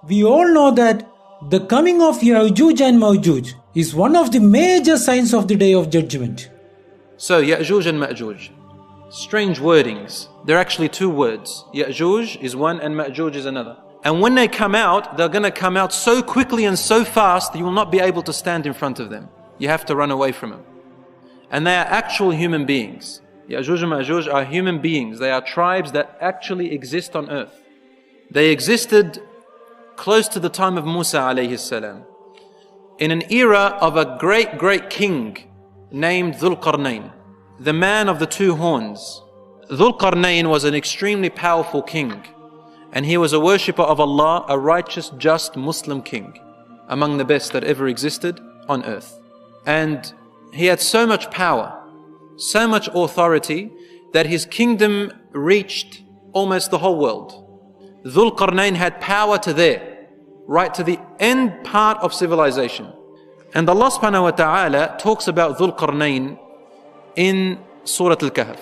We all know that the coming of Ya'juj and Ma'juj is one of the major signs of the Day of Judgment. So Ya'juj and Ma'juj, strange wordings. They're actually two words. Ya'juj is one and Ma'juj is another. And when they come out, they're going to come out so quickly and so fast that you will not be able to stand in front of them. You have to run away from them. And they are actual human beings. Ya'juj and Ma'juj are human beings. They are tribes that actually exist on earth. They existed close to the time of Musa alayhi salam, in an era of a great king named Dhul Qarnayn, the man of the two horns. Dhul Qarnayn was an extremely powerful king, and he was a worshipper of Allah, a righteous, just Muslim king, among the best that ever existed on earth. And he had so much power, so much authority, that his kingdom reached almost the whole world. Dhul Qarnayn had power to there, right to the end part of civilization. And Allah subhanahu wa ta'ala talks about Dhul Qarnayn in Surah Al-Kahf.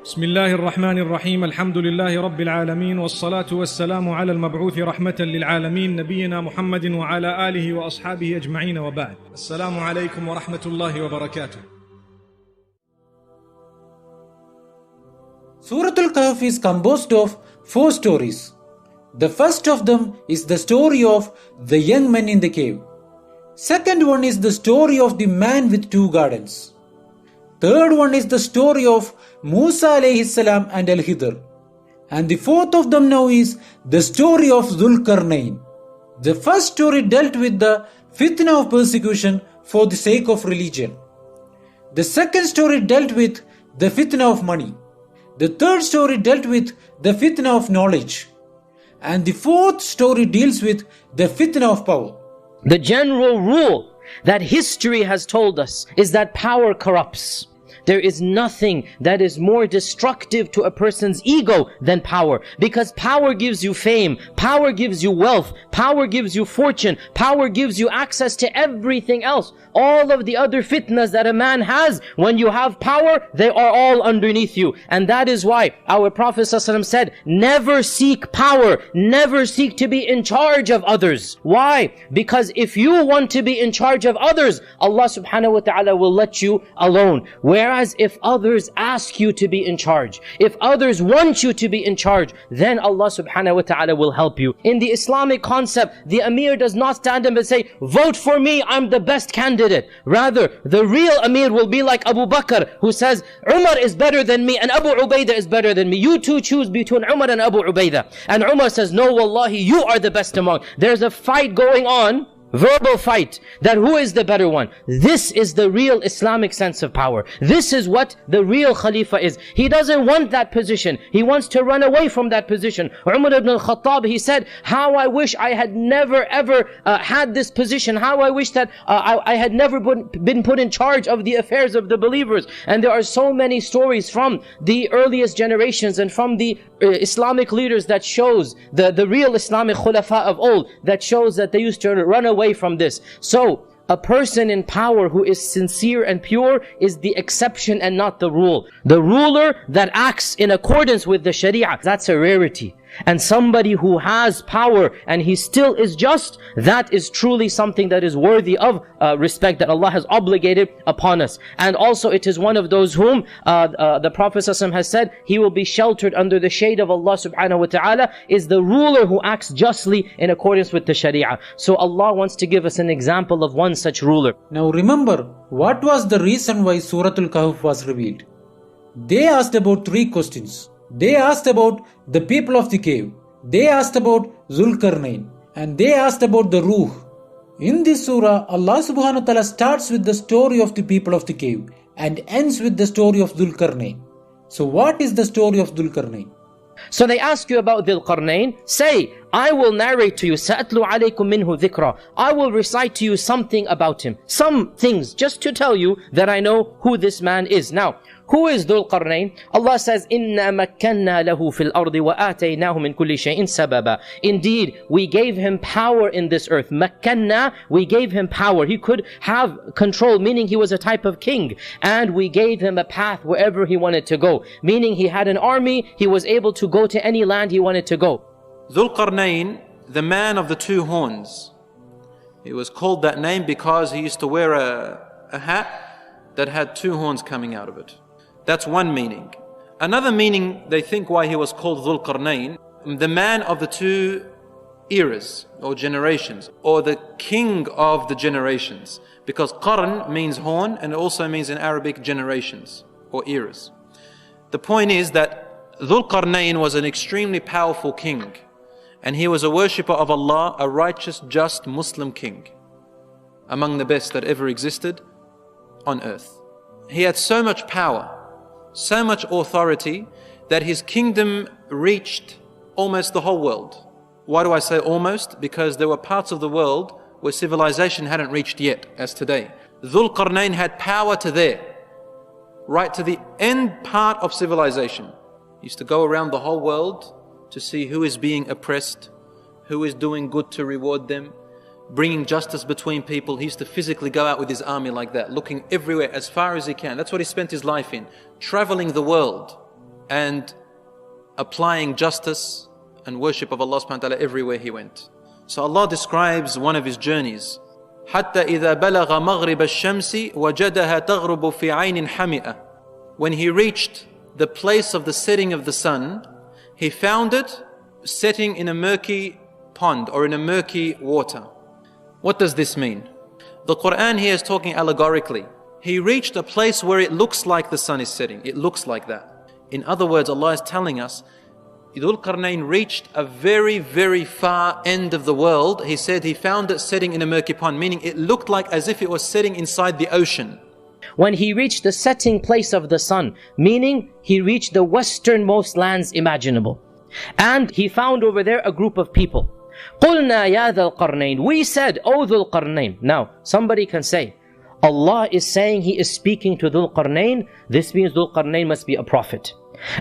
بسم الله الرحمن الرحيم الحمد لله رب العالمين والصلاة والسلام على المبعوث رحمة للعالمين نبينا محمد وعلى آله وأصحابه أجمعين وبعد السلام عليكم ورحمة الله وبركاته. Surah Al-Kahf is composed of 4 stories. The first of them is the story of the young man in the cave. Second one is the story of the man with 2 gardens. Third one is the story of Musa alayhi salam and Al-Khidr. And the fourth of them now is the story of Dhul Qarnayn. The first story dealt with the fitna of persecution for the sake of religion. The second story dealt with the fitna of money. The third story dealt with the fitna of knowledge. And the fourth story deals with the fitna of power. The general rule that history has told us is that power corrupts. There is nothing that is more destructive to a person's ego than power. Because power gives you fame, power gives you wealth, power gives you fortune, power gives you access to everything else. All of the other fitnas that a man has, when you have power, they are all underneath you. And that is why our Prophet ﷺ said, never seek power, never seek to be in charge of others. Why? Because if you want to be in charge of others, Allah subhanahu wa ta'ala will let you alone. Whereas if others ask you to be in charge, if others want you to be in charge, then Allah subhanahu wa ta'ala will help you. In the Islamic concept, the Amir does not stand up and say, vote for me, I'm the best candidate. Rather, the real Amir will be like Abu Bakr, who says, Umar is better than me and Abu Ubaidah is better than me. You two choose between Umar and Abu Ubaidah. And Umar says, no, wallahi, you are the best among. There's a fight going on, verbal fight, that who is the better one. This is the real Islamic sense of power. This is what the real Khalifa is. He doesn't want that position. He wants to run away from that position. Umar ibn al-Khattab, he said, how I wish I had never ever had this position. How I wish that I had never been put in charge of the affairs of the believers. And there are so many stories from the earliest generations and from the Islamic leaders that shows the real Islamic khulafa of old, that shows that they used to run away from this. So, a person in power who is sincere and pure is the exception and not the rule. The ruler that acts in accordance with the Sharia, that's a rarity. And somebody who has power and he still is just, that is truly something that is worthy of respect, that Allah has obligated upon us. And also it is one of those whom the Prophet ﷺ has said, he will be sheltered under the shade of Allah subhanahu wa ta'ala, is the ruler who acts justly in accordance with the Sharia. So Allah wants to give us an example of one such ruler. Now remember, what was the reason why Surah Al-Kahf was revealed? They asked about 3 questions. They asked about the people of the cave. They asked about Dhul Qarnayn. And they asked about the Ruh. In this surah, Allah subhanahu wa ta'ala starts with the story of the people of the cave and ends with the story of Dhul Qarnayn. So what is the story of Dhul Qarnayn? So they ask you about Dhul Qarnayn. Say, I will narrate to you, سَأَتْلُ عَلَيْكُم مِّنْهُ ذِكْرًا. I will recite to you something about him. Some things, just to tell you that I know who this man is. Now, who is Dhul Qarnayn? Allah says, إِنَّا مَكَّنَّا لَهُ فِي الْأَرْضِ وَآتَيْنَاهُ مِنْ كُلِّ شَيْءٍ سَبَبًا. Indeed, we gave him power in this earth. مَكَّنَّا, we gave him power. He could have control, meaning he was a type of king. And we gave him a path wherever he wanted to go. Meaning he had an army, he was able to go to any land he wanted to go. Dhul Qarnayn the man of the two horns. He was called that name because he used to wear a hat that had two horns coming out of it. That's one meaning. Another meaning, they think why he was called Dhul Qarnayn, the man of the two eras or generations, or the king of the generations. Because Qarn means horn, and it also means in Arabic generations or eras. The point is that Dhul Qarnayn was an extremely powerful king, and he was a worshipper of Allah, a righteous, just Muslim king, among the best that ever existed on earth. He had so much power, so much authority, that his kingdom reached almost the whole world. Why do I say almost? Because there were parts of the world where civilization hadn't reached yet, as today. Dhul Qarnayn had power to there, right to the end part of civilization. He used to go around the whole world to see who is being oppressed, who is doing good to reward them, bringing justice between people. He used to physically go out with his army like that, looking everywhere as far as he can. That's what he spent his life in, traveling the world and applying justice and worship of Allah subhanahu wa ta'ala everywhere he went. So Allah describes one of his journeys. حَتَّى إِذَا بَلَغَ مَغْرِبَ الشَّمْسِ وَجَدَهَا تَغْرُبُ فِي عَيْنٍ حَمِئَةٍ. When he reached the place of the setting of the sun, he found it setting in a murky pond or in a murky water. What does this mean? The Quran here is talking allegorically. He reached a place where it looks like the sun is setting. It looks like that. In other words, Allah is telling us, Dhul Qarnayn reached a very, very far end of the world. He said he found it setting in a murky pond, meaning it looked like as if it was setting inside the ocean. When he reached the setting place of the sun, meaning he reached the westernmost lands imaginable. And he found over there a group of people. قُلْنَا يَا ذَا الْقَرْنَيْنِ. We said, O Dhul Qarnayn. Now, somebody can say, Allah is saying He is speaking to Dhul Qarnayn. This means Dhul Qarnayn must be a prophet.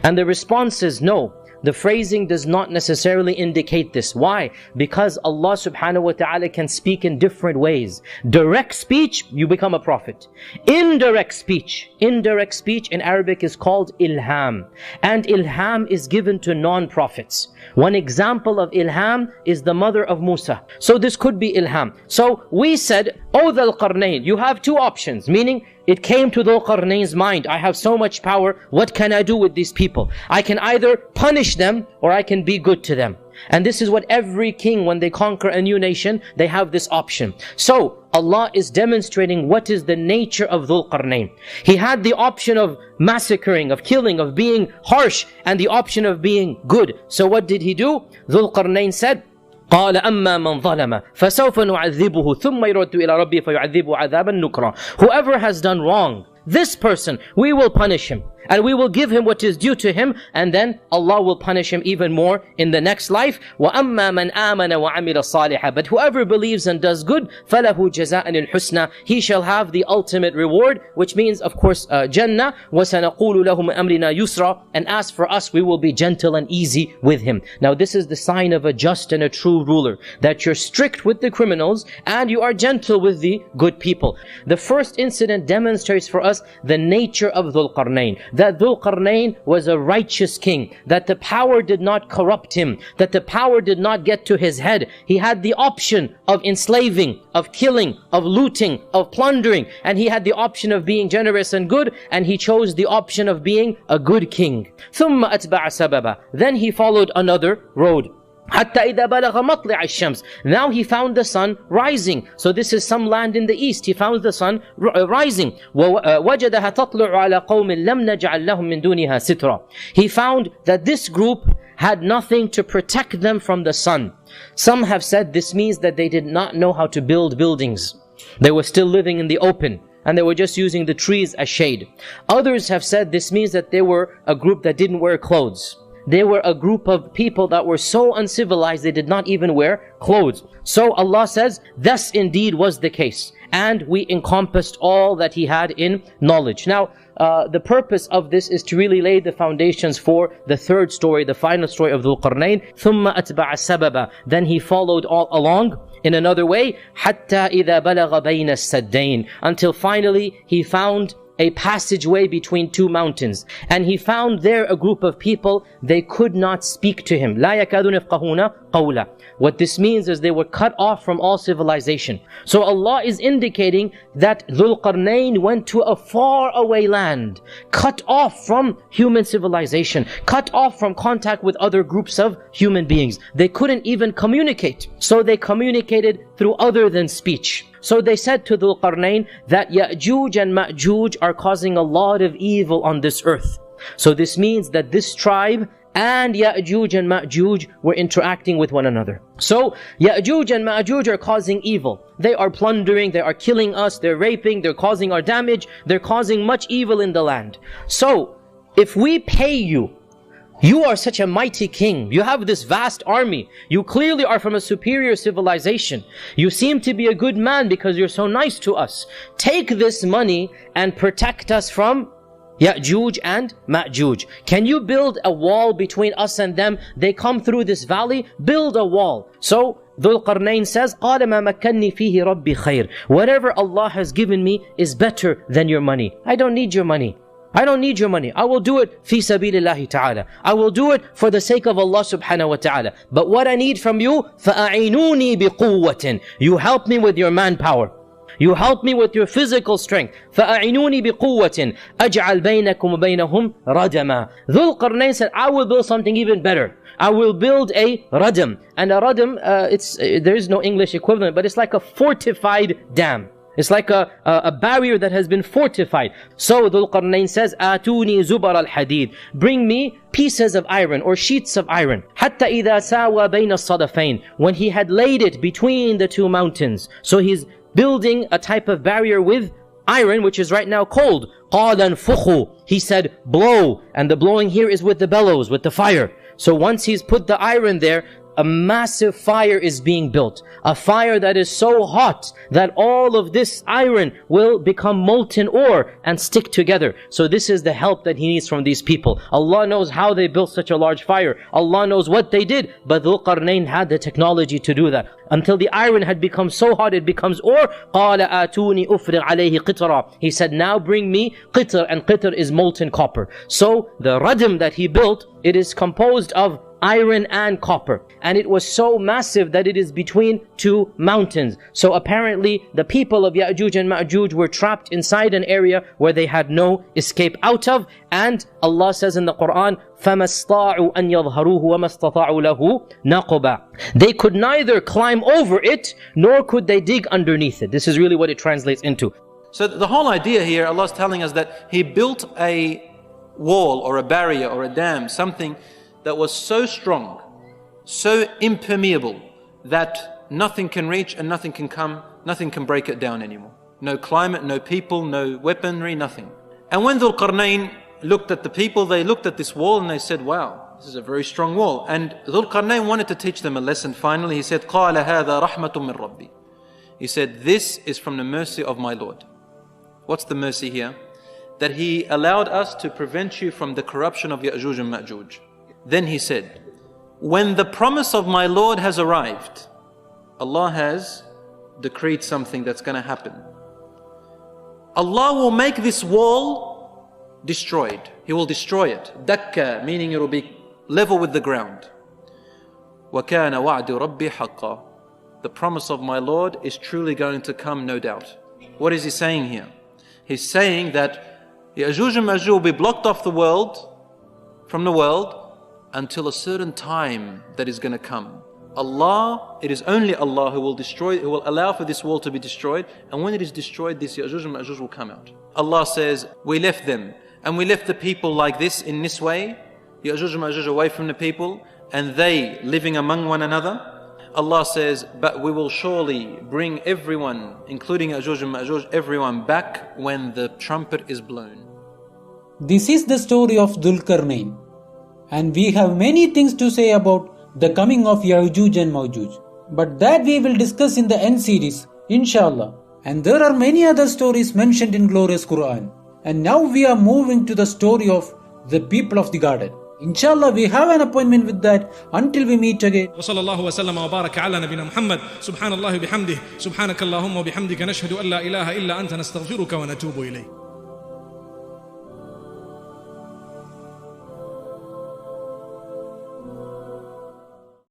And the response is no. The phrasing does not necessarily indicate this. Why? Because Allah subhanahu wa ta'ala can speak in different ways. Direct speech, you become a prophet. Indirect speech in Arabic is called ilham. And ilham is given to non-prophets. One example of ilham is the mother of Musa. So this could be ilham. So we said, O Dhul Qarnayn, you have two options, meaning it came to Dhul Qarnayn's mind, I have so much power, what can I do with these people? I can either punish them or I can be good to them. And this is what every king, when they conquer a new nation, they have this option. So Allah is demonstrating what is the nature of Dhul Qarnayn. He had the option of massacring, of killing, of being harsh, and the option of being good. So what did he do? Dhul Qarnayn said, قال أما من ظلم فسوف نعذبه ثم يرد إلى ربه فيعذبه عذابا نكرا. Whoever has done wrong, this person, we will punish him. And we will give him what is due to him, and then Allah will punish him even more in the next life. وَأَمَّا مَنْ آمَنَ وَعَمِلَ صَالِحًا. But whoever believes and does good, فَلَهُ جَزَاءً الْحُسْنَى. He shall have the ultimate reward, which means, of course, Jannah. وَسَنَقُولُ لَهُ مِنْ أَمْرِنَا يُسْرًا. And as for us, we will be gentle and easy with him. Now this is the sign of a just and a true ruler, that you're strict with the criminals and you are gentle with the good people. The first incident demonstrates for us the nature of Dhul Qarnayn. That Dhul Qarnayn was a righteous king, that the power did not corrupt him, that the power did not get to his head. He had the option of enslaving, of killing, of looting, of plundering, and he had the option of being generous and good, and he chose the option of being a good king. ثُمَّ أَتْبَعَ سَبَبًا. Then he followed another road. حتى إذا بلغ مطلع الشمس. Now he found the sun rising. So this is some land in the east. He found the sun rising. وَوَجَدَهَا تَطْلُعُ عَلَى قَوْمٍ لَمْ نَجْعَلْ لَهُم مِّن دُونِهَا سِتْرًا. He found that this group had nothing to protect them from the sun. Some have said this means that they did not know how to build buildings. They were still living in the open, and they were just using the trees as shade. Others have said this means that they were a group that didn't wear clothes. They were a group of people that were so uncivilized they did not even wear clothes. So Allah says, thus indeed was the case. And we encompassed all that he had in knowledge. Now, the purpose of this is to really lay the foundations for the third story, the final story of Dhul Qarnayn. ثُمَّ أَتْبَعَ سَبَبًا. Then he followed all along in another way. حَتَّى إِذَا بَلَغَ بَيْنَ السَّدَّيْنِ. Until finally he found a passageway between two mountains, and he found there a group of people. They could not speak to him. لا يكادون يفقهون قولا. What this means is they were cut off from all civilization. So Allah is indicating that Dhul Qarnayn went to a far away land, cut off from human civilization, cut off from contact with other groups of human beings. They couldn't even communicate. So they communicated through other than speech. So they said to Dhul Qarnayn that Ya'juj and Ma'juj are causing a lot of evil on this earth. So this means that this tribe and Ya'juj and Ma'juj were interacting with one another. So Ya'juj and Ma'juj are causing evil. They are plundering, they are killing us, they're raping, they're causing our damage, they're causing much evil in the land. So if we pay you, you are such a mighty king, you have this vast army, you clearly are from a superior civilization, you seem to be a good man because you're so nice to us. Take this money and protect us from Ya'juj and Ma'juj. Can you build a wall between us and them? They come through this valley, build a wall. So Dhul Qarnayn says, قَالَ مَا مَكَّنِّي فِيهِ رَبِّي خَيْرٌ. Whatever Allah has given me is better than your money. I don't need your money. I don't need your money. I will do it fi sabilillahi ta'ala. I will do it for the sake of Allah subhanahu wa ta'ala. But what I need from you, فَأَعِنُونِي بِقُوَّةٍ. You help me with your manpower. You help me with your physical strength. فَأَعِنُونِي بِقُوَّةٍ أَجْعَلْ بَيْنَكُمْ وَبَيْنَهُمْ رَدَمًا. Dhul Qarnayn said, I will build something even better. I will build a radam. And a radam, there is no English equivalent, but it's like a fortified dam. It's like a barrier that has been fortified. So Dhul Qarnayn says, آتوني زبر الحديد. Bring me pieces of iron or sheets of iron. حتى إذا ساوى بين الصدفين. When he had laid it between the two mountains. So he's building a type of barrier with iron, which is right now cold. قال انفخوا. He said, blow. And the blowing here is with the bellows, with the fire. So once he's put the iron there, a massive fire is being built. A fire that is so hot that all of this iron will become molten ore and stick together. So this is the help that he needs from these people. Allah knows how they built such a large fire. Allah knows what they did. But Dhul Qarnayn had the technology to do that. Until the iron had become so hot it becomes ore. قَالَ آتُونِي أُفْرِغْ عَلَيْهِ قِطْرًا. He said, now bring me qitr, and qitr is molten copper. So the radam that he built, it is composed of iron and copper. And it was so massive that it is between two mountains. So apparently the people of Ya'juj and Ma'juj were trapped inside an area where they had no escape out of. And Allah says in the Quran, فَمَا اسْطَاعُوا أَن يَظْهَرُوهُ وَمَا اسْتَطَاعُوا لَهُ نَقُبًا. They could neither climb over it, nor could they dig underneath it. This is really what it translates into. So the whole idea here, Allah is telling us that He built a wall or a barrier or a dam, something that was so strong, so impermeable, that nothing can reach and nothing can come, nothing can break it down anymore. No climate, no people, no weaponry, nothing. And when Dhul Qarnayn looked at the people, they looked at this wall and they said, wow, this is a very strong wall. And Dhul Qarnayn wanted to teach them a lesson. Finally, he said, قَالَ هَذَا رَحْمَةٌ مِّن رَبِّي. He said, this is from the mercy of my Lord. What's the mercy here? That He allowed us to prevent you from the corruption of Ya'juj and Ma'juj. Then he said, when the promise of my Lord has arrived, Allah has decreed something that's going to happen. Allah will make this wall destroyed. He will destroy it. Dakka, meaning it will be level with the ground. وَكَانَ وَعْدُ رَبِّي حَقًّا. The promise of my Lord is truly going to come, no doubt. What is he saying here? He's saying that Ya'juj and Ma'juj will be blocked off the world, from the world, until a certain time that is going to come. Allah, it is only Allah who will destroy, who will allow for this wall to be destroyed. And when it is destroyed, this Ya'juj and Ma'juj will come out. Allah says, we left them. And we left the people like this, in this way. Ya'juj and Ma'juj away from the people. And they living among one another. Allah says, but we will surely bring everyone, including Ya'juj and Ma'juj, everyone back when the trumpet is blown. This is the story of Dhul Qarnayn. And we have many things to say about the coming of Ya'juj and Ma'juj. But that we will discuss in the end series, inshallah. And there are many other stories mentioned in glorious Quran. And now we are moving to the story of the people of the garden. Inshallah, we have an appointment with that until we meet again. وصلى الله وسلم وبارك على نبينا محمد سبحان الله بحمده سبحانك اللهم وبحمدك نشهد أن لا إله إلا أنت نستغفرك ونتوب إليك.